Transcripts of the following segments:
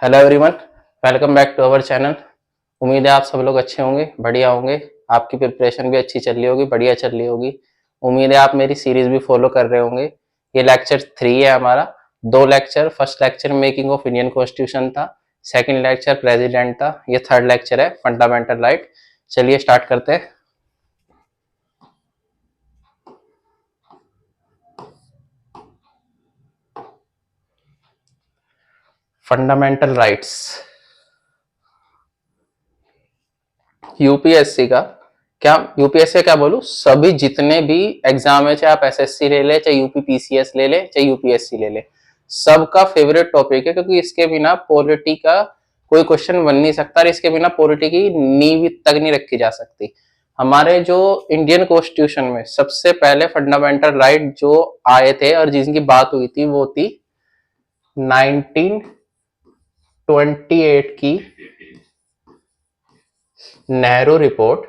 Hello everyone, welcome back to our channel. उम्मीद है आप सब लोग अच्छे होंगे, बढ़िया होंगे। आपकी प्रिपरेशन भी अच्छी चल रही होगी, बढ़िया चल रही होगी। उम्मीद है आप मेरी सीरीज भी फॉलो कर रहे होंगे। ये लेक्चर 3 है हमारा। 2 lecture, first lecture making of Indian constitution था, सेकंड लेक्चर प्रेसिडेंट था, ये थर्ड लेक्चर है फंडामेंटल राइट। चलिए स्टार्ट करते हैं। फंडामेंटल राइट्स यूपीएससी का क्या, यूपीएससी क्या बोलूं, सभी जितने भी एग्जाम है, चाहे आप एसएससी ले ले, चाहे यूपीपीसीएस ले ले, चाहे यूपीएससी ले ले, सबका फेवरेट टॉपिक है। क्योंकि इसके बिना पॉलिटी का कोई क्वेश्चन बन नहीं सकता और इसके बिना पॉलिटी की नींव तक नहीं रखी जा सकती। हमारे जो इंडियन कॉन्स्टिट्यूशन में सबसे पहले फंडामेंटल राइट जो आए थे और जिनकी बात हुई थी वो थी 1928 की नेहरू रिपोर्ट,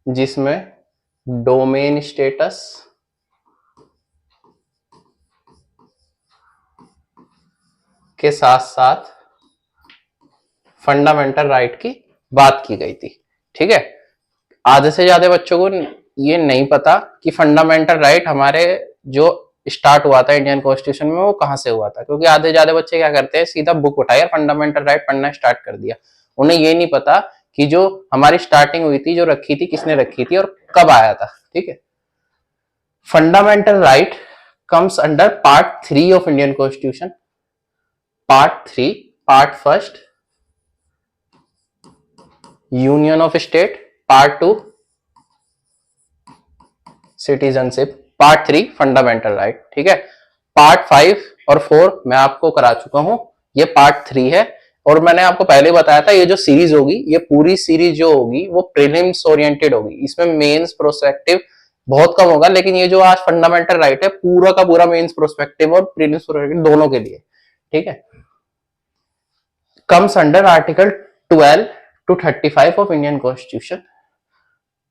जिसमें डोमेन स्टेटस, के साथ साथ फंडामेंटल राइट की बात की गई थी। ठीक है, आधे से ज्यादा बच्चों को ये नहीं पता कि फंडामेंटल राइट हमारे जो स्टार्ट हुआ था इंडियन कॉन्स्टिट्यूशन में वो कहां से हुआ था। क्योंकि आधे ज्यादा बच्चे क्या करते हैं, सीधा बुक उठाया, फंडामेंटल राइट पढ़ना स्टार्ट कर दिया। उन्हें ये नहीं पता कि जो हमारी स्टार्टिंग हुई थी, जो रखी थी, किसने रखी थी और कब आया था। ठीक है, fundamental right comes under part 3 of Indian Constitution. Part 3, part first, Union of State. Part 2, Citizenship. Part 3, Fundamental Right. ठीक है, Part 5 और 4 मैं आपको करा चुका हूं, ये Part 3 है। और मैंने आपको पहले बताया था ये जो सीरीज होगी, ये पूरी सीरीज जो होगी वो प्रीलिम्स ओरिएंटेड होगी। इसमें मेंस प्रोस्पेक्टिव बहुत कम होगा, लेकिन ये जो आज फंडामेंटल राइट है पूरा का पूरा मेंस प्रोस्पेक्टिव और प्रीलिम्स प्रोस्पेक्टिव दोनों के लिए। ठीक है, comes under Article 12 to 35 of Indian Constitution.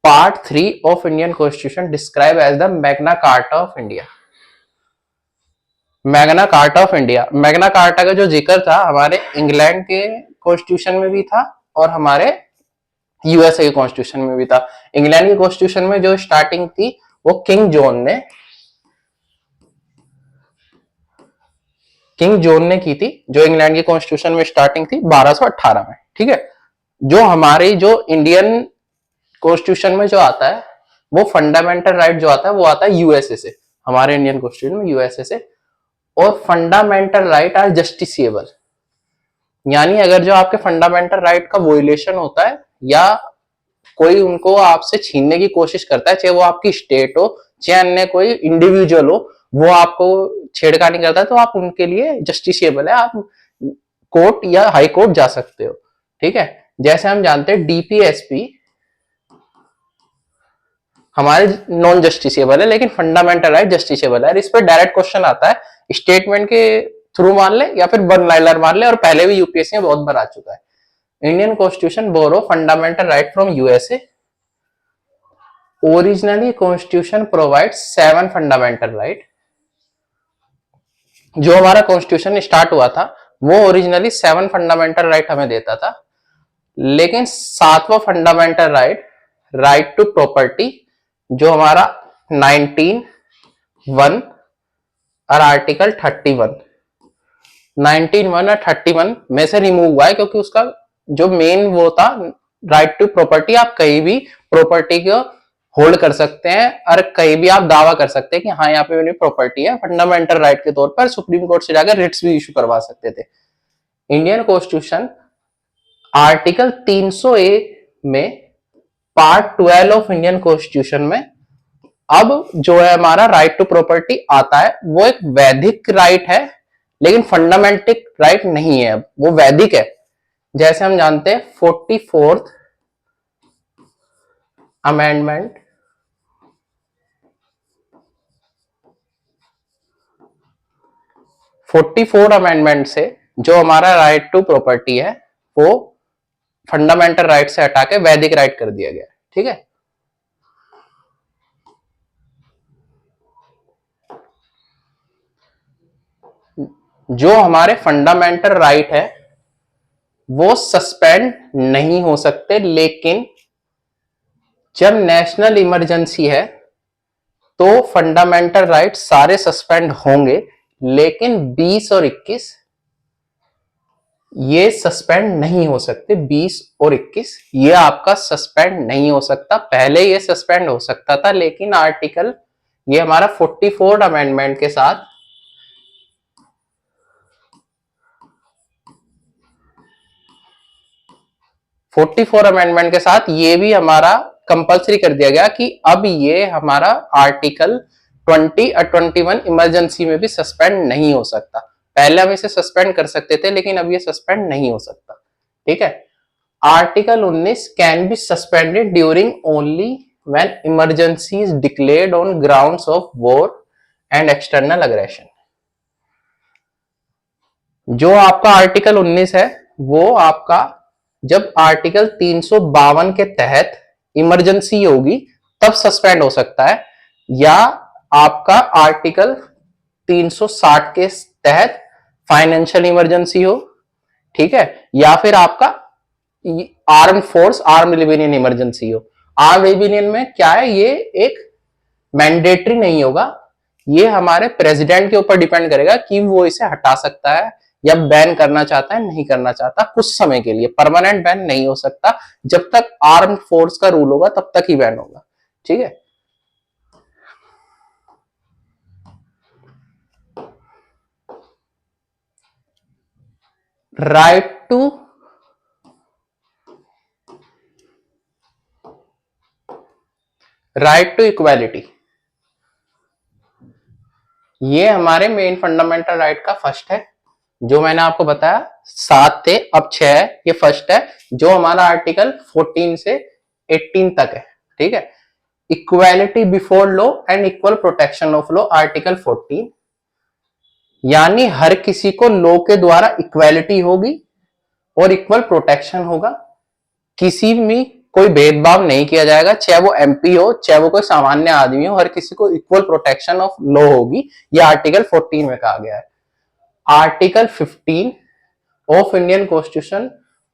Part 3 of Indian Constitution described as the Magna Carta of India. Magna carta of India, Magna carta का जो जिक्र था हमारे इंग्लैंड के कॉन्स्टिट्यूशन में भी था और हमारे यूएसए के कॉन्स्टिट्यूशन में भी था। इंग्लैंड के कॉन्स्टिट्यूशन में जो स्टार्टिंग थी वो किंग जॉन ने की थी। जो इंग्लैंड की कॉन्स्टिट्यूशन में स्टार्टिंग थी 1218 में। ठीक है, जो हमारी जो इंडियन कॉन्स्टिट्यूशन में जो आता है वो फंडामेंटल राइट जो आता है वो आता है यूएसए से। हमारे इंडियन कॉन्स्टिट्यूशन में यूएसए से। और फंडामेंटल राइट आर जस्टिसिएबल, यानी अगर जो आपके फंडामेंटल राइट का वोलेशन होता है या कोई उनको आपसे छीनने की कोशिश करता है, चाहे वो आपकी स्टेट हो चाहे अन्य कोई इंडिविजुअल हो, वो आपको छेड़खानी करता है तो आप उनके लिए जस्टिसिएबल है, आप कोर्ट या हाई कोर्ट जा सकते हो। ठीक है, जैसे हम जानते हैं डीपीएसपी हमारे नॉन जस्टिसिएबल है, लेकिन फंडामेंटल राइट जस्टिसिएबल है। इस पर डायरेक्ट क्वेश्चन आता है, स्टेटमेंट के थ्रू मान ले या फिर वन लाइनर मान ले, और पहले भी यूपीएससी में बहुत बार आ चुका है। Indian constitution borrow fundamental right from USA. Originally constitution provide 7 fundamental right. जो हमारा कॉन्स्टिट्यूशन स्टार्ट हुआ था वो ओरिजिनली 7 फंडामेंटल राइट हमें देता था, लेकिन 7वां fundamental right, right to property, जो हमारा 19(1) और आर्टिकल 31, 19(1) और 31 में से रिमूव हुआ है। क्योंकि उसका जो मेन वो था राइट टू प्रॉपर्टी, आप कहीं भी प्रॉपर्टी को होल्ड कर सकते हैं और कहीं भी आप दावा कर सकते हैं कि हाँ यहाँ पे मेरी प्रॉपर्टी है। फंडामेंटल राइट के तौर पर सुप्रीम कोर्ट से जाकर रिट्स भी इशू करवा सकते थे। इंडियन कॉन्स्टिट्यूशन आर्टिकल 300A में पार्ट 12 ऑफ इंडियन कॉन्स्टिट्यूशन में अब जो है हमारा राइट टू प्रॉपर्टी आता है, वो एक वैधिक राइट है, लेकिन फंडामेंटल राइट नहीं है, वो वैधिक है। जैसे हम जानते हैं 44th अमेंडमेंट, 44 अमेंडमेंट से जो हमारा राइट टू प्रॉपर्टी है वो फंडामेंटल राइट से हटा के वैधिक राइट कर दिया गया। ठीक है, जो हमारे फंडामेंटल राइट है वो सस्पेंड नहीं हो सकते, लेकिन जब नेशनल इमरजेंसी है तो फंडामेंटल राइट सारे सस्पेंड होंगे, लेकिन 20 और 21 ये सस्पेंड नहीं हो सकते। 20 और 21 ये आपका सस्पेंड नहीं हो सकता। पहले ये सस्पेंड हो सकता था, लेकिन आर्टिकल ये हमारा 44 अमेंडमेंट के साथ 44 अमेंडमेंट के साथ ये भी हमारा कंपलसरी कर दिया गया कि अब ये हमारा आर्टिकल 20 और 21 इमरजेंसी में भी सस्पेंड नहीं हो सकता। पहले हम इसे सस्पेंड कर सकते थे, लेकिन अब ये सस्पेंड नहीं हो सकता। ठीक है। Article 19 can be suspended during only when emergency is declared on grounds of war and external aggression. जो आपका आर्टिकल 19 है वो आपका जब आर्टिकल 352 के तहत इमरजेंसी होगी तब सस्पेंड हो सकता है, या आपका आर्टिकल 360 के तहत फाइनेंशियल इमरजेंसी हो, ठीक है, या फिर आपका arm force arm rebellion emergency हो। आर्म रिबेलियन में क्या है, ये एक मैंडेटरी नहीं होगा, ये हमारे प्रेसिडेंट के ऊपर डिपेंड करेगा कि वो इसे हटा सकता है या बैन करना चाहता है, नहीं करना चाहता। कुछ समय के लिए, परमानेंट बैन नहीं हो सकता। जब तक आर्म फोर्स का रूल होगा तब तक ही बैन होगा। ठीक है। राइट टू इक्वालिटी, ये हमारे मेन फंडामेंटल राइट का फर्स्ट है। जो मैंने आपको बताया 7 थे, अब 6 है, ये फर्स्ट है जो हमारा आर्टिकल 14 से 18 तक है। ठीक है। Equality before law and equal protection of law, article 14, यानी हर किसी को लॉ के द्वारा इक्वालिटी होगी और इक्वल प्रोटेक्शन होगा। किसी में कोई भेदभाव नहीं किया जाएगा, चाहे वो एमपी हो चाहे वो कोई सामान्य आदमी हो, हर किसी को इक्वल प्रोटेक्शन ऑफ लॉ होगी। ये आर्टिकल 14 में कहा गया है। Article 15 of Indian constitution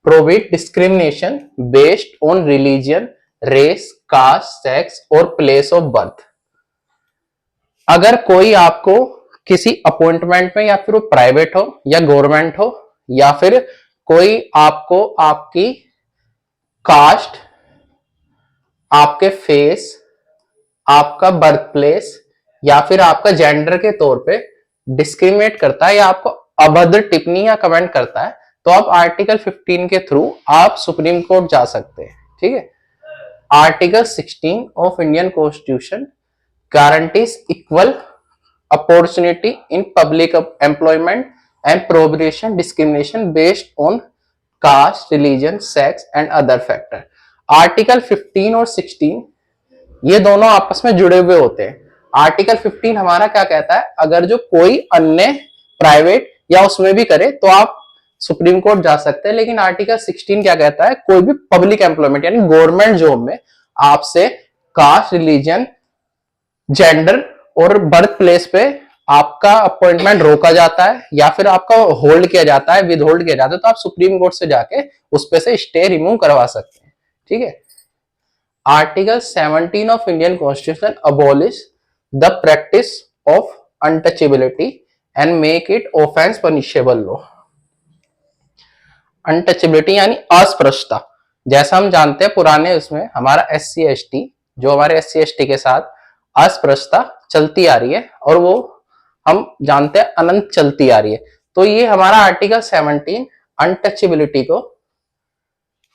prohibit discrimination based on religion, race, caste, sex और प्लेस ऑफ बर्थ। अगर कोई आपको किसी अपॉइंटमेंट में, या फिर वो प्राइवेट हो या गवर्नमेंट हो, या फिर कोई आपको आपकी कास्ट, आपके फेस, आपका बर्थ प्लेस या फिर आपका जेंडर के तौर पे डिस्क्रिमिनेट करता है या आपको अभद्र टिप्पणी या कमेंट करता है, तो आप आर्टिकल 15 के थ्रू आप सुप्रीम कोर्ट जा सकते हैं। ठीक है। Article 16 of Indian constitution guarantees equal opportunity in public employment and prohibition discrimination based on caste, religion, sex and other factor. Article 15 और 16 ये दोनों आपस में जुड़े हुए होते हैं। आर्टिकल 15 हमारा क्या कहता है, अगर जो कोई अन्य प्राइवेट या उसमें भी करे तो आप सुप्रीम कोर्ट जा सकते हैं। लेकिन आर्टिकल 16 क्या कहता है, कोई भी पब्लिक एम्प्लॉयमेंट यानी गवर्नमेंट जॉब में आपसे कास्ट, रिलीजन, जेंडर और बर्थ प्लेस पे आपका अपॉइंटमेंट रोका जाता है या फिर आपका होल्ड किया जाता है, विद होल्ड किया जाता है, तो आप सुप्रीम कोर्ट से जाके उस पे से स्टे रिमूव करवा सकते हैं। ठीक है। Article 17 of Indian constitution abolish the practice of untouchability and make it offence punishable law. Untouchability यानी अस्पृश्यता। जैसा हम जानते हैं पुराने उसमें हमारा SC ST, जो हमारे SC ST के साथ अस्पृश्यता चलती आ रही है और वो हम जानते हैं अनंत चलती आ रही है। तो ये हमारा आर्टिकल 17 अनटचेबिलिटी को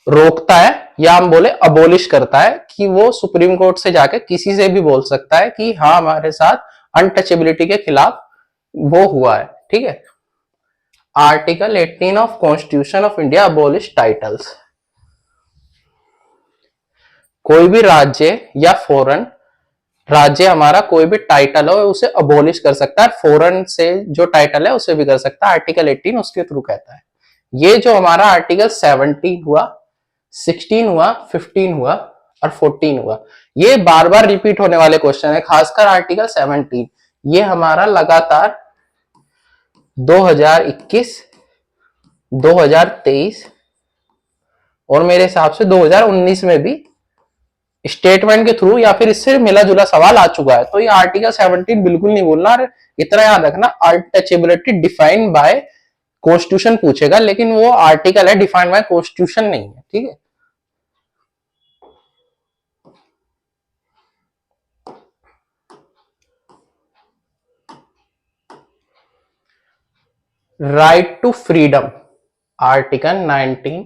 रोकता है, या हम बोले अबोलिश करता है, कि वो सुप्रीम कोर्ट से जाके किसी से भी बोल सकता है कि हाँ हमारे साथ अनटचेबिलिटी के खिलाफ वो हुआ है। ठीक है। Article 18 of constitution of India abolish titles. कोई भी राज्य या फॉरेन राज्य हमारा कोई भी टाइटल हो उसे अबोलिश कर सकता है, फॉरेन से जो टाइटल है उसे भी कर सकता है। आर्टिकल 18 उसके थ्रू कहता है। ये जो हमारा आर्टिकल 17 हुआ, 16 हुआ, 15 हुआ और 14 हुआ, ये बार बार रिपीट होने वाले क्वेश्चन है। खासकर आर्टिकल 17 ये हमारा लगातार 2021, 2023, और मेरे हिसाब से 2019 में भी स्टेटमेंट के थ्रू या फिर इससे मिला जुला सवाल आ चुका है। तो ये आर्टिकल 17 बिल्कुल नहीं बोलना, और इतना याद रखना अनटचेबिलिटी डिफाइंड बाय कॉन्स्टिट्यूशन पूछेगा, लेकिन वो आर्टिकल है, डिफाइंड बाय कॉन्स्टिट्यूशन नहीं है, ठीक है। Right to freedom, article 19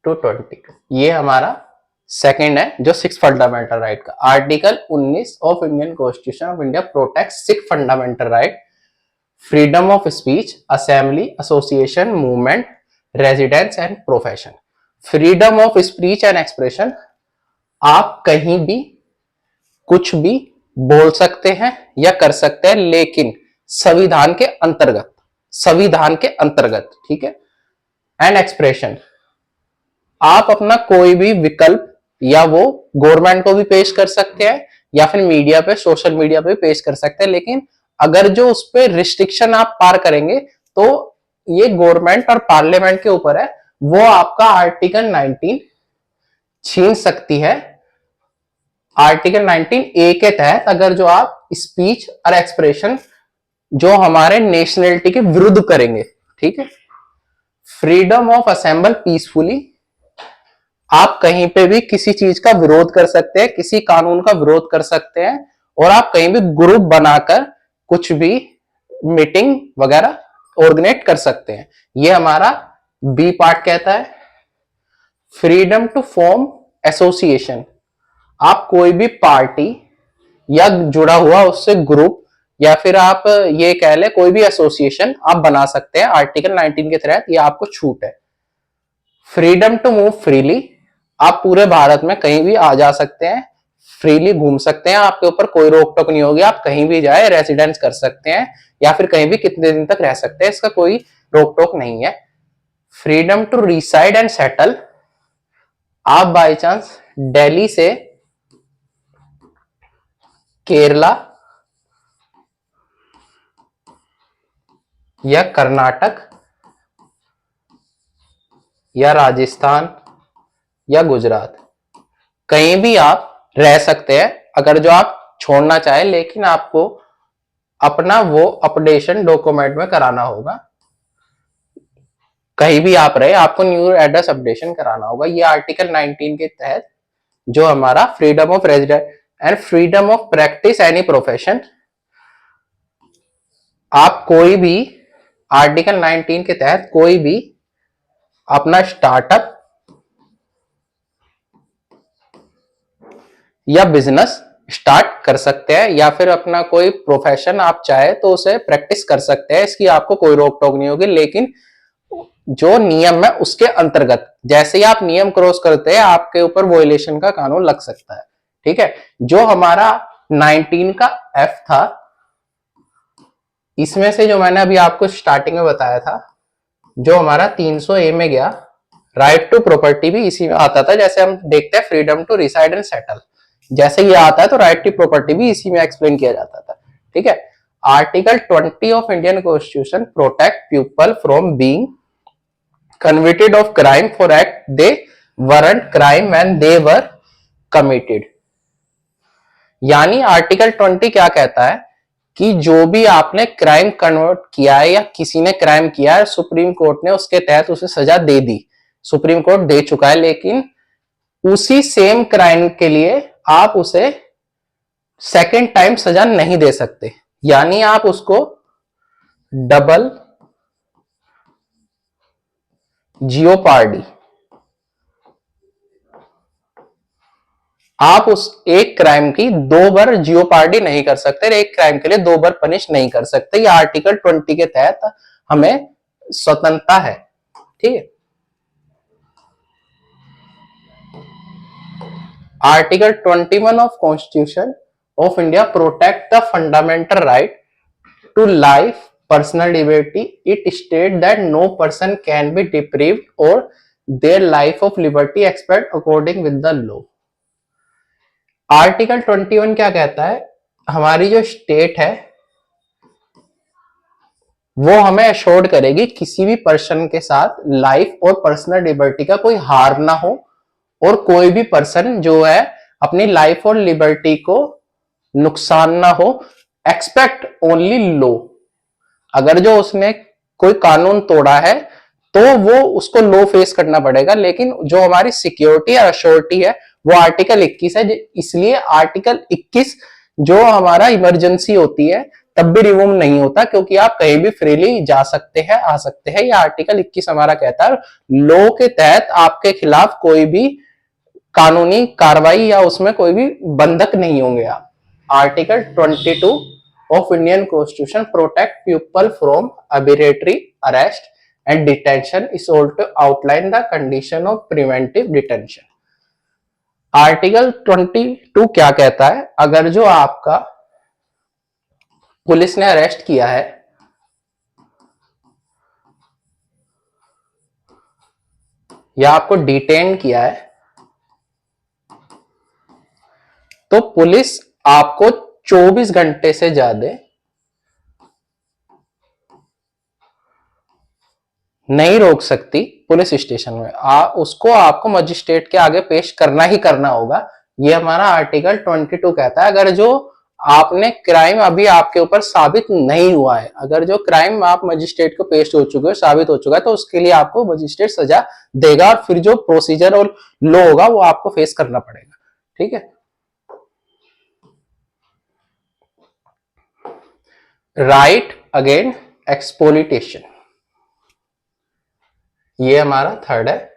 to 22, ये हमारा सेकंड है जो 6 फंडामेंटल राइट का। Article 19 of Indian constitution of India protects 6 fundamental right, freedom of speech, assembly, association, movement, residence and profession. Freedom of speech and expression, आप कहीं भी कुछ भी बोल सकते हैं या कर सकते हैं, लेकिन संविधान के अंतर्गत, संविधान के अंतर्गत, ठीक है। एंड एक्सप्रेशन, आप अपना कोई भी विकल्प या वो गवर्नमेंट को भी पेश कर सकते हैं या फिर मीडिया पे, सोशल मीडिया पे पेश कर सकते हैं, लेकिन अगर जो उस पर रिस्ट्रिक्शन आप पार करेंगे तो ये गवर्नमेंट और पार्लियामेंट के ऊपर है, वो आपका आर्टिकल 19 छीन सकती है। आर्टिकल 19A के तहत अगर जो आप स्पीच और एक्सप्रेशन जो हमारे नेशनलिटी के विरुद्ध करेंगे, ठीक है। फ्रीडम ऑफ असेंबल पीसफुली, आप कहीं पे भी किसी चीज का विरोध कर सकते हैं, किसी कानून का विरोध कर सकते हैं, और आप कहीं भी ग्रुप बनाकर कुछ भी मीटिंग वगैरह ऑर्गेनाइज कर सकते हैं, ये हमारा बी पार्ट कहता है। फ्रीडम टू फॉर्म एसोसिएशन, आप कोई भी पार्टी या जुड़ा हुआ उससे ग्रुप या फिर आप ये कह ले कोई भी एसोसिएशन आप बना सकते हैं, आर्टिकल 19 के तहत ये आपको छूट है। फ्रीडम टू मूव फ्रीली, आप पूरे भारत में कहीं भी आ जा सकते हैं, फ्रीली घूम सकते हैं, आपके ऊपर कोई रोक टोक नहीं होगी, आप कहीं भी जाए रेसिडेंस कर सकते हैं या फिर कहीं भी कितने दिन तक रह सकते हैं, इसका कोई रोक टोक नहीं है। Freedom to reside and settle, आप बाई चांस दिल्ली से केरला या कर्नाटक या राजस्थान या गुजरात कहीं भी आप रह सकते हैं, अगर जो आप छोड़ना चाहे, लेकिन आपको अपना वो अपडेशन डॉक्यूमेंट में कराना होगा। कहीं भी आप रहे आपको न्यू एड्रेस अपडेशन कराना होगा। ये आर्टिकल 19 के तहत जो हमारा freedom of residence and freedom of practice any profession, आप कोई भी आर्टिकल 19 के तहत कोई भी अपना स्टार्टअप या बिजनेस स्टार्ट कर सकते हैं, या फिर अपना कोई प्रोफेशन आप चाहे तो उसे प्रैक्टिस कर सकते हैं, इसकी आपको कोई रोक टोक नहीं होगी, लेकिन जो नियम है उसके अंतर्गत, जैसे ही आप नियम क्रॉस करते हैं आपके ऊपर वोलेशन का कानून लग सकता है, ठीक है। जो हमारा 19 का एफ था, इसमें से जो मैंने अभी आपको स्टार्टिंग में बताया था, जो हमारा 300A में गया, राइट टू प्रॉपर्टी भी इसी में आता था। जैसे हम देखते हैं freedom to reside and settle, जैसे ये आता है तो राइट टू प्रॉपर्टी भी इसी में एक्सप्लेन किया जाता था, ठीक है। Article 20 of Indian constitution protect people from being convicted of crime for act they weren't crime and they were committed. यानी आर्टिकल 20 क्या कहता है कि जो भी आपने क्राइम कन्वर्ट किया है या किसी ने क्राइम किया है, सुप्रीम कोर्ट ने उसके तहत उसे सजा दे दी, सुप्रीम कोर्ट दे चुका है, लेकिन उसी सेम क्राइम के लिए आप उसे सेकेंड टाइम सजा नहीं दे सकते। यानी आप उसको डबल जियोपार्डी, आप उस एक क्राइम की दो बार जियोपार्डी नहीं कर सकते, एक क्राइम के लिए दो बार पनिश नहीं कर सकते। ये आर्टिकल 20 के तहत हमें स्वतंत्रता है, ठीक है। Article 21 of constitution of India protect the fundamental right to life personal liberty. It state that no person can be deprived और their life of liberty expect according with the law. Article 21 क्या कहता है, हमारी जो state है वो हमें assured करेगी किसी भी पर्सन के साथ लाइफ और पर्सनल लिबर्टी का कोई हार ना हो, और कोई भी पर्सन जो है अपनी लाइफ और लिबर्टी को नुकसान ना हो। एक्सपेक्ट ओनली लो, अगर जो उसने कोई कानून तोड़ा है तो वो उसको लो फेस करना पड़ेगा, लेकिन जो हमारी सिक्योरिटी और अश्योरिटी है वो आर्टिकल 21 है। इसलिए आर्टिकल 21 जो हमारा इमरजेंसी होती है तब भी रिमूव नहीं होता, क्योंकि आप कहीं भी फ्रीली जा सकते हैं, आ सकते हैं। ये आर्टिकल 21 हमारा कहता है लॉ के तहत आपके खिलाफ कोई भी कानूनी कार्रवाई या उसमें कोई भी बंधक नहीं होंगे आप। Article 22 of Indian Constitution protect people from arbitrary arrest and detention is also outline the condition of preventive detention। Article 22 क्या कहता है, अगर जो आपका पुलिस ने अरेस्ट किया है या आपको डिटेन किया है तो पुलिस आपको 24 घंटे से ज्यादा नहीं रोक सकती पुलिस स्टेशन में। उसको आपको मजिस्ट्रेट के आगे पेश करना ही करना होगा। ये हमारा आर्टिकल 22 कहता है। अगर जो आपने क्राइम अभी आपके ऊपर साबित नहीं हुआ है, अगर जो क्राइम आप मजिस्ट्रेट को पेश हो चुके हो, साबित हो चुका है, तो उसके लिए आपको मजिस्ट्रेट सजा देगा और फिर जो प्रोसीजर और लॉ होगा वो आपको फेस करना पड़ेगा। ठीक है। राइट अगेंस्ट एक्सप्लॉइटेशन, ये हमारा थर्ड है।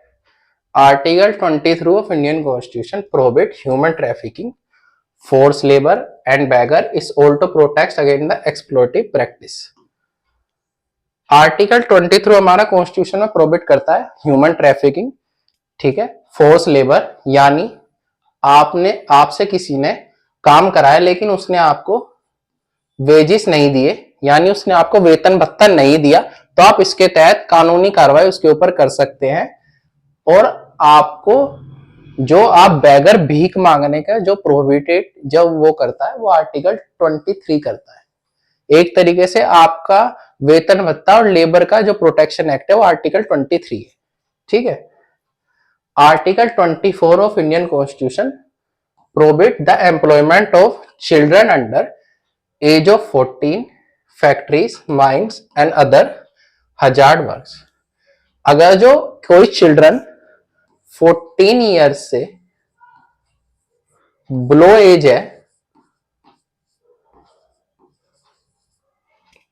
Article 23 of Indian constitution prohibit human trafficking, force labour and beggar is also protect against the exploitative practice. Article 23 हमारा कॉन्स्टिट्यूशन में प्रोहिबिट करता है ह्यूमन ट्रैफिकिंग, ठीक है, फोर्स लेबर, यानी आपसे किसी ने काम कराया लेकिन उसने आपको वेजिस नहीं दिए, यानी उसने आपको वेतन भत्ता नहीं दिया, तो आप इसके तहत कानूनी कार्रवाई उसके ऊपर कर सकते हैं। और आपको जो आप बैगर भीख मांगने का जो प्रोहिबिटेड जब वो करता है वो आर्टिकल 23 करता है। एक तरीके से आपका वेतन भत्ता और लेबर का जो प्रोटेक्शन एक्ट है वो आर्टिकल 23 है। ठीक है। Article 24 of Indian constitution prohibit the employment of children under as of 14, factories, mines and other hazard works. अगर जो कोई चिल्ड्रन 14 ईयर्स से बिलो एज है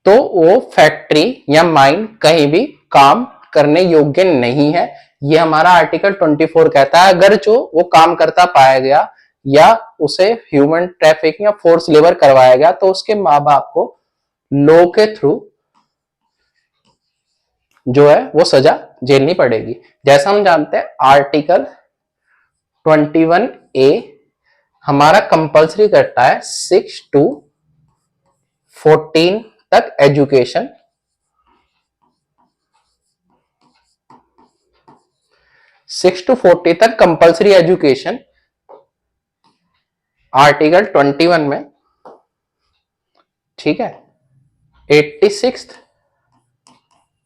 तो वो फैक्ट्री या माइन कहीं भी काम करने योग्य नहीं है। ये हमारा आर्टिकल 24 कहता है। अगर जो वो काम करता पाया गया या उसे ह्यूमन ट्रैफिकिंग या फोर्स लेबर करवाया गया तो उसके माँ बाप को लॉ के थ्रू जो है वो सजा झेलनी पड़ेगी। जैसा हम जानते हैं आर्टिकल 21A हमारा कंपल्सरी करता है 6 to 14 तक एजुकेशन, 6 to 40 तक कंपल्सरी एजुकेशन आर्टिकल 21 में। ठीक है। 86th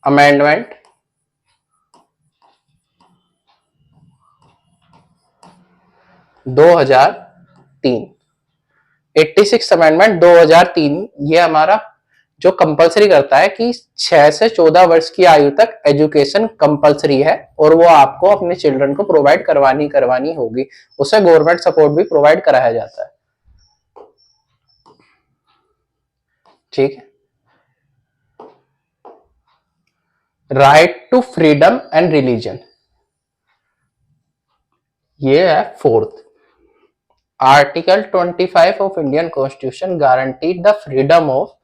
अमेंडमेंट 2003, 86 अमेंडमेंट 2003 ये हमारा जो कंपलसरी करता है कि 6 से 14 वर्ष की आयु तक एजुकेशन कंपलसरी है और वो आपको अपने चिल्ड्रन को प्रोवाइड करवानी होगी। उसे गवर्नमेंट सपोर्ट भी प्रोवाइड कराया जाता है। ठीक है। Right to freedom and religion, ये है fourth. Article 25 of Indian constitution guaranteed the freedom of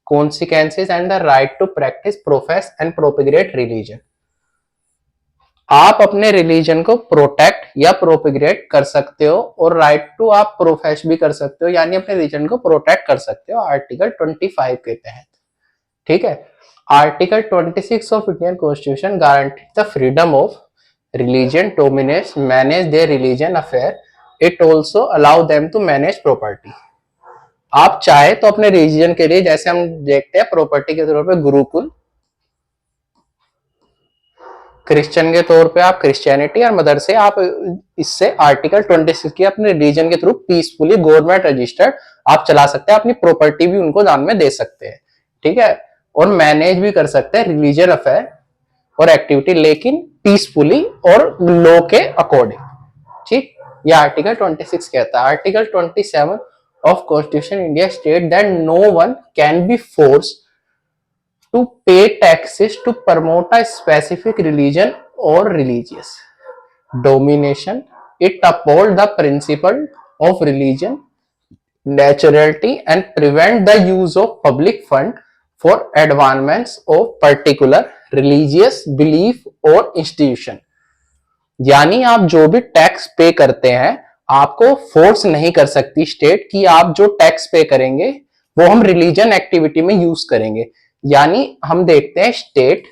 consequences and the right to practice, profess and propagate religion। आप अपने रिलीजन को प्रोटेक्ट या प्रोपिग्रेट कर सकते हो और राइट टू आप प्रोफेस भी कर सकते हो, यानी अपने रिलीजन को प्रोटेक्ट कर सकते हो आर्टिकल 25 के तहत। ठीक है। Article 26 of Indian constitution guarantee the freedom of religion to manage their religion affair, it also allow them to manage property. आप चाहे तो अपने रिलीजन के लिए, जैसे हम देखते हैं प्रॉपर्टी के तौर पे गुरुकुल, क्रिश्चियन के तौर पे आप क्रिश्चियनिटी, और मदरसे आप इससे आर्टिकल 26 की अपने रिलीजन के थ्रू पीसफुली गवर्नमेंट रजिस्टर्ड आप चला सकते हैं, अपनी प्रॉपर्टी भी उनको दान में दे सकते हैं, ठीक है, और मैनेज भी कर सकते हैं रिलीजन अफेयर और एक्टिविटी, लेकिन पीसफुली और लॉ के अकॉर्डिंग, ठीक। ये आर्टिकल 26 कहता है। Article 27 of constitution India state that no one can be force to pay taxes to promote a specific religion or religious domination. It upholds the principle of religion naturality and prevent the use of public fund for advancements of particular religious belief or institution. यानी आप जो भी tax पे करते हैं आपको force नहीं कर सकती स्टेट कि आप जो टैक्स पे करेंगे वो हम रिलीजन एक्टिविटी में यूज करेंगे। यानी हम देखते हैं स्टेट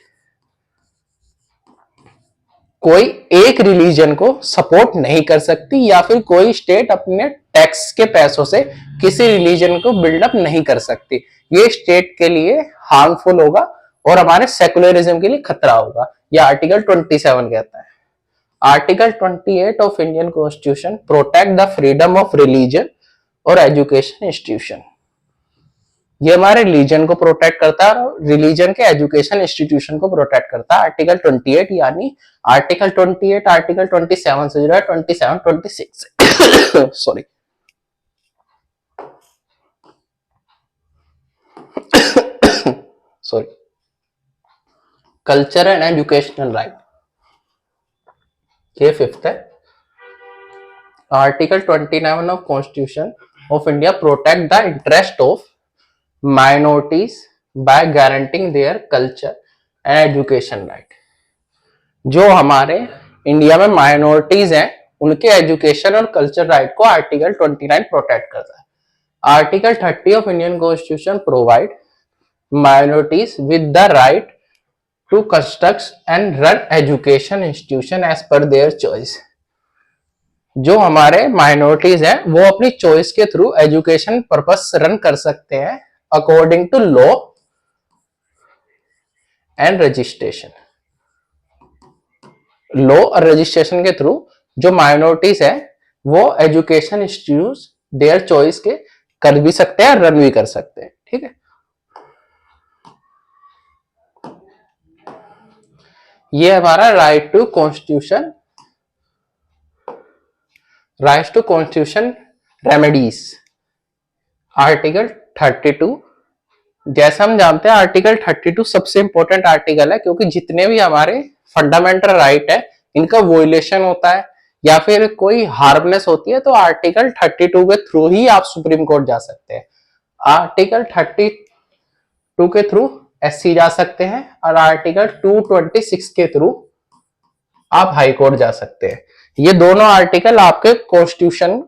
कोई एक रिलीजन को सपोर्ट नहीं कर सकती, या फिर कोई स्टेट अपने टैक्स के पैसों से किसी रिलीजन को बिल्डअप नहीं कर सकती। ये स्टेट के लिए हार्मफुल होगा और हमारे सेकुलरिज्म के लिए खतरा होगा। यह आर्टिकल 27 कहता है। Article 28 of Indian constitution protect the freedom of religion और एजुकेशन इंस्टीट्यूशन। ये हमारे रिलीजन को प्रोटेक्ट करता है और रिलीजन के एजुकेशन इंस्टीट्यूशन को प्रोटेक्ट करता है। आर्टिकल 28 यानी आर्टिकल 28 आर्टिकल 27 से जुड़ा है, 27 26 sorry sorry culture and educational right, ये फिफ्थ है। Article 29 of constitution of India protect the interest of minorities by guaranteeing their culture and education right। जो हमारे इंडिया में माइनॉरिटीज हैं उनके एजुकेशन और कल्चर राइट को आर्टिकल 29 प्रोटेक्ट करता है। Article 30 of Indian constitution provide minorities with the right to construct and run education institution as per their choice. जो हमारे माइनॉरिटीज हैं वो अपनी चॉइस के थ्रू एजुकेशन पर्पस रन कर सकते हैं according to law and registration. Law और रजिस्ट्रेशन के थ्रू जो माइनॉरिटीज है वो एजुकेशन इंस्टीट्यूट देयर चॉइस के कर भी सकते हैं, रन भी कर सकते हैं, ठीक है। ये हमारा right to constitution, right to constitution remedies. Article 32, जैसा हम जानते हैं आर्टिकल 32 सबसे इंपॉर्टेंट आर्टिकल है, क्योंकि जितने भी हमारे फंडामेंटल राइट है इनका वोलेशन होता है या फिर कोई हार्मनेस होती है तो आर्टिकल 32 के थ्रू ही आप सुप्रीम कोर्ट जा सकते हैं। आर्टिकल 32 के थ्रू एससी जा सकते हैं और आर्टिकल 226 के थ्रू आप हाई कोर्ट जा सकते हैं। ये दोनों आर्टिकल आपके कॉन्स्टिट्यूशन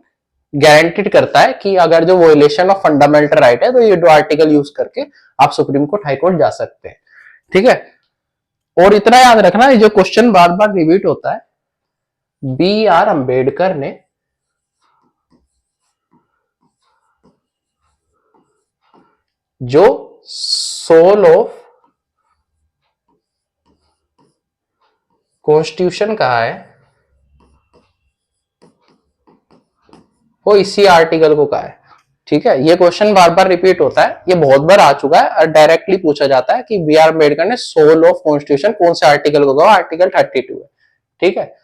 गारंटीड करता है कि अगर जो वोलेशन ऑफ फंडामेंटल राइट है तो ये दो आर्टिकल यूज करके आप सुप्रीम कोर्ट हाई कोर्ट जा सकते हैं, ठीक है। और इतना याद रखना ये जो क्वेश्चन बार बार रिपीट होता है, बी आर अंबेडकर ने जो सोल ऑफ कॉन्स्टिट्यूशन कहा है वो इसी आर्टिकल को कहा है, ठीक है। ये क्वेश्चन बार बार रिपीट होता है, ये बहुत बार आ चुका है और डायरेक्टली पूछा जाता है कि बी आर अम्बेडकर ने सोल ऑफ कॉन्स्टिट्यूशन कौन से आर्टिकल को कहा, आर्टिकल 32 है, ठीक है।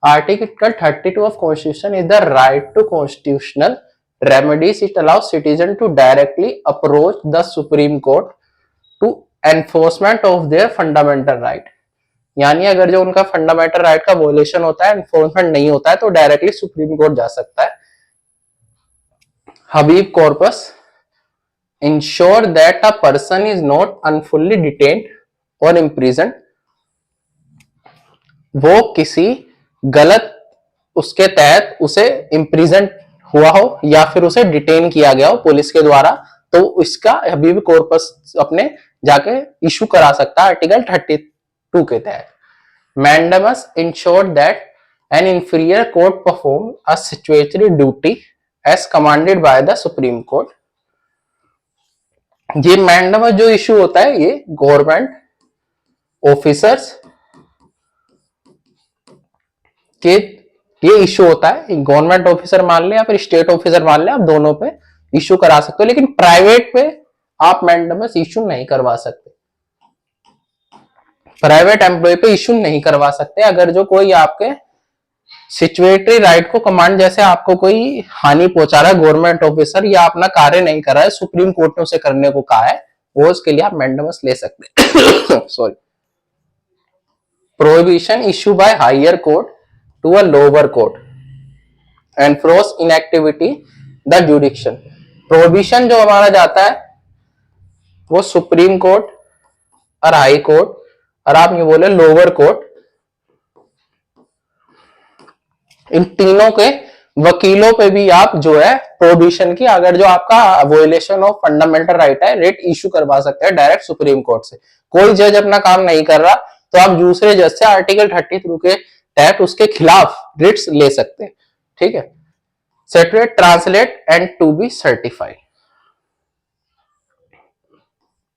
Article 32 of constitution is the right to constitutional remedies. It allows citizen to directly approach the supreme court to enforcement of their fundamental right. यानी अगर जो उनका फंडामेंटल राइट का वोलेशन होता है, एनफोर्समेंट नहीं होता है, तो डायरेक्टली सुप्रीम कोर्ट जा सकता है। Habeas corpus ensure that a person is not unfully detained or imprisoned। वो किसी गलत उसके तहत उसे इम्प्रिजन हुआ हो या फिर उसे डिटेन किया गया हो पुलिस के द्वारा, तो इसका हबीब कॉर्पस अपने जाके इशू करा सकता है आर्टिकल 32 के तहत। Mandamus ensure that N inferior court perform a statutory duty as commanded by the Supreme Court। ये मैंडेमस जो इशू होता है ये गवर्नमेंट ऑफिसर्स के ये इशू होता है, गवर्नमेंट ऑफिसर मान ले या फिर स्टेट ऑफिसर मान ले, आप दोनों पे इशू करा सकते हो, लेकिन प्राइवेट पे आप मैंडेमस इशू नहीं करवा सकते। प्राइवेट एम्प्लॉय पे इशू नहीं करवा सकते अगर जो कोई आपके सिचुएटरी राइट को कमांड, जैसे आपको कोई हानि पहुंचा रहा है गवर्नमेंट ऑफिसर या अपना कार्य नहीं कर रहा है, सुप्रीम कोर्ट ने उसे करने को कहा है, वो उसके लिए आप मैंडेमस ले सकते sorry. Prohibition issue by higher court to a lower court enforce inactivity the jurisdiction. Prohibition जो हमारा जाता है वो सुप्रीम कोर्ट और हाई कोर्ट और आप ये बोले लोअर कोर्ट, इन तीनों के वकीलों पे भी आप जो है प्रोहिबिशन की, अगर जो आपका वोलेशन ऑफ फंडामेंटल राइट है, रिट इशू करवा सकते हैं डायरेक्ट सुप्रीम कोर्ट से। कोई जज अपना काम नहीं कर रहा तो आप दूसरे जज से आर्टिकल 33 के तहत उसके खिलाफ रिट्स ले सकते हैं। ठीक है, सेटरेट translate and to be certified.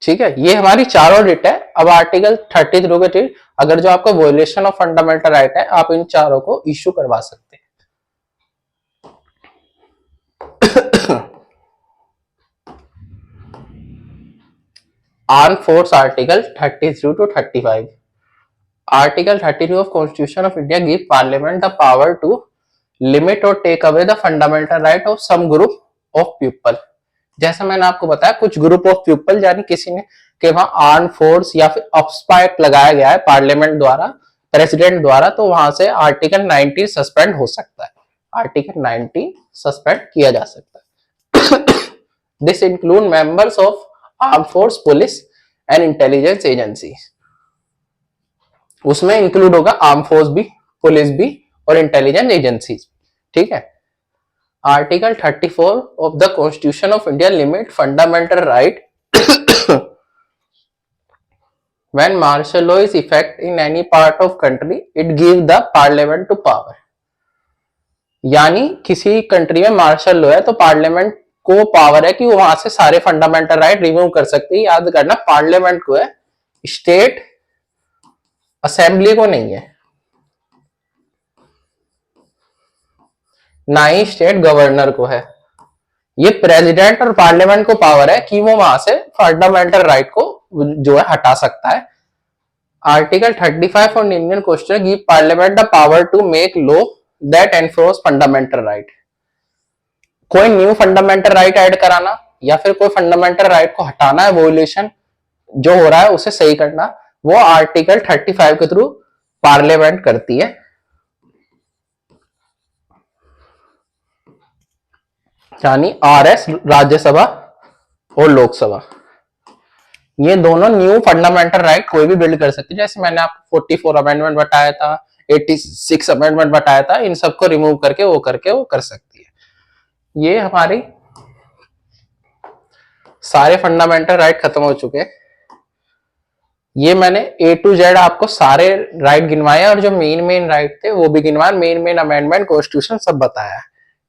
ठीक है, ये हमारी चारों रिट है। अब आर्टिकल 33 के रिट, अगर जो आपका वोलेशन ऑफ फंडामेंटल राइट है, आप इन चारों को इशू करवा सकते हैं। Arm force article 33 to 35। Article 33 of Constitution of India give Parliament the power to limit or take away the fundamental right of some group of people। जैसा मैंने आपको बताया, कुछ ग्रुप ऑफ पीपल यानी किसी ने कि वहां आर्म फोर्स या फिर ऑप्सपा एक्ट लगाया गया है पार्लियामेंट द्वारा, प्रेसिडेंट द्वारा, तो वहां से आर्टिकल 90 सस्पेंड हो सकता है, आर्टिकल 90 सस्पेंड किया जा सकता है। This include members of arm force, police and intelligence agency. उसमें इंक्लूड होगा आर्म फोर्स भी, पुलिस भी और इंटेलिजेंस एजेंसीज। ठीक है, article 34 of the constitution of India limit fundamental right when martial law is effect in any part of country it give the parliament to power। यानी किसी country में martial law है तो parliament को power है कि वो वहां से सारे फंडामेंटल राइट रिमूव कर सकती है। याद करना, पार्लियामेंट को है, स्टेट असेंबली को नहीं है, ना ही स्टेट गवर्नर को है। ये प्रेसिडेंट और पार्लियामेंट को पावर है कि वो वहां से फंडामेंटल राइट को जो है हटा सकता है। Article 35 of Indian constitution give parliament the power to make law that enforce fundamental right. कोई न्यू फंडामेंटल राइट ऐड कराना या फिर कोई फंडामेंटल राइट को हटाना है, वोल्यूशन जो हो रहा है उसे सही करना, वो आर्टिकल 35 के थ्रू पार्लियामेंट करती है। यानी आरएस राज्यसभा और लोकसभा, ये दोनों न्यू फंडामेंटल राइट कोई भी बिल्ड कर सकती है। जैसे मैंने आपको 44 अमेंडमेंट बताया था, 86 अमेंडमेंट बताया था, इन सबको रिमूव करके वो कर सकती है। ये हमारी सारे फंडामेंटल राइट खत्म हो चुके हैं। ये मैंने A to Z आपको सारे राइट गिनवाए और जो मेन राइट थे वो भी गिनवाए, मेन अमेंडमेंट कॉन्स्टिट्यूशन सब बताया।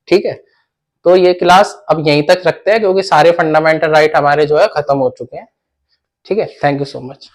ठीक है, तो ये क्लास अब यहीं तक रखते हैं क्योंकि सारे फंडामेंटल राइट हमारे जो है खत्म हो चुके हैं। ठीक है, थैंक यू सो मच।